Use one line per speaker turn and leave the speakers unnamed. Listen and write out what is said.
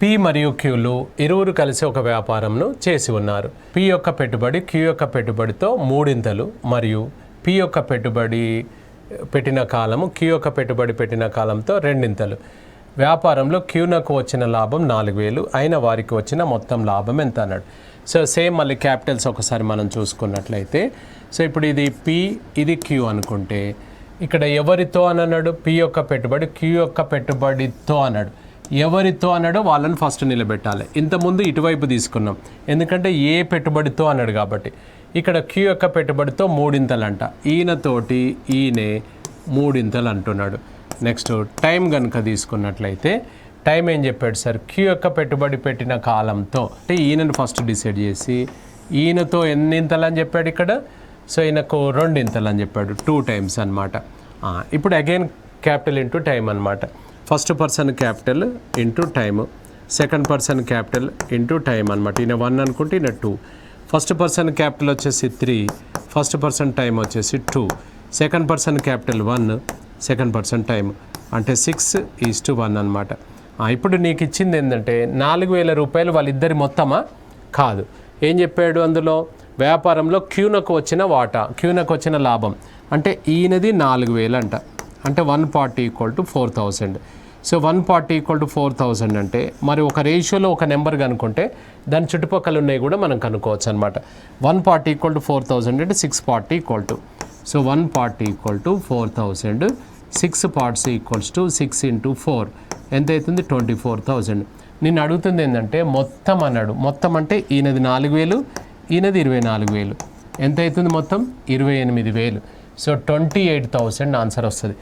P మరియు క్యూలు ఇరువురు కలిసి ఒక వ్యాపారంను చేసి ఉన్నారు. పి యొక్క పెట్టుబడి క్యూ యొక్క పెట్టుబడితో మూడింతలు మరియు పి యొక్క పెట్టుబడి పెట్టిన కాలము క్యూ యొక్క పెట్టుబడి పెట్టిన కాలంతో రెండింతలు. వ్యాపారంలో క్యూనకు వచ్చిన లాభం 4000 అయిన వారికి వచ్చిన మొత్తం లాభం ఎంత అన్నాడు. సో సేమ్ మళ్ళీ క్యాపిటల్స్ ఒకసారి మనం చూసుకున్నట్లయితే, సో ఇప్పుడు ఇది పి ఇది క్యూ అనుకుంటే ఇక్కడ ఎవరితో అని అన్నాడు, పి యొక్క పెట్టుబడి క్యూ యొక్క పెట్టుబడితో అన్నాడు. ఎవరితో అన్నాడో వాళ్ళని ఫస్ట్ నిలబెట్టాలి. ఇంతకుముందు ఇటువైపు తీసుకున్నాం ఎందుకంటే ఏ పెట్టుబడితో అన్నాడు కాబట్టి. ఇక్కడ క్యూ యొక్క పెట్టుబడితో మూడింతలంట, ఈయనతోటి ఈయనే మూడింతలు అంటున్నాడు. నెక్స్ట్ టైం కనుక తీసుకున్నట్లయితే టైం ఏం చెప్పాడు సార్, క్యూ యొక్క పెట్టుబడి పెట్టిన కాలంతో అంటే ఈయనను ఫస్ట్ డిసైడ్ చేసి ఈయనతో ఎన్నింతలు అని చెప్పాడు ఇక్కడ. సో ఈయనకు రెండింతలు అని చెప్పాడు, 2 times అనమాట. ఇప్పుడు అగైన్ క్యాపిటల్ ఇంటూ టైం అనమాట. First person capital into time, second person capital into time అనమాట. ఈయన 1 అనుకుంటే ఈయన 2. ఫస్ట్ పర్సన్ క్యాపిటల్ వచ్చేసి 3, ఫస్ట్ పర్సన్ టైం వచ్చేసి 2, second person capital 1, second person time అంటే 6:1 అనమాట. ఇప్పుడు నీకు ఇచ్చింది ఏంటంటే 4000 రూపాయలు వాళ్ళిద్దరి మొత్తమా కాదు. ఏం చెప్పాడు అందులో, వ్యాపారంలో క్యూనకు వచ్చిన వాటా, క్యూనకు వచ్చిన లాభం అంటే ఈయనది 4000 అంట. అంటే 140 = 4000. సో 140 = 4000 అంటే మరి ఒక రేషియోలో ఒక నెంబర్ కనుక్కుంటే దాని చుట్టుపక్కల ఉన్నాయి కూడా మనం కనుక్కోవచ్చు అనమాట. 140 = 4000 అంటే 640 = సో 140 = 4000, 6 parts = 6 × 4 ఎంత అవుతుంది, 24,000. నేను అడుగుతుంది ఏంటంటే మొత్తం అన్నాడు. మొత్తం అంటే ఈయనది 4000, ఈయనది 24,000, ఎంత అవుతుంది మొత్తం 28,000. సో 28,000 ఆన్సర్ వస్తుంది.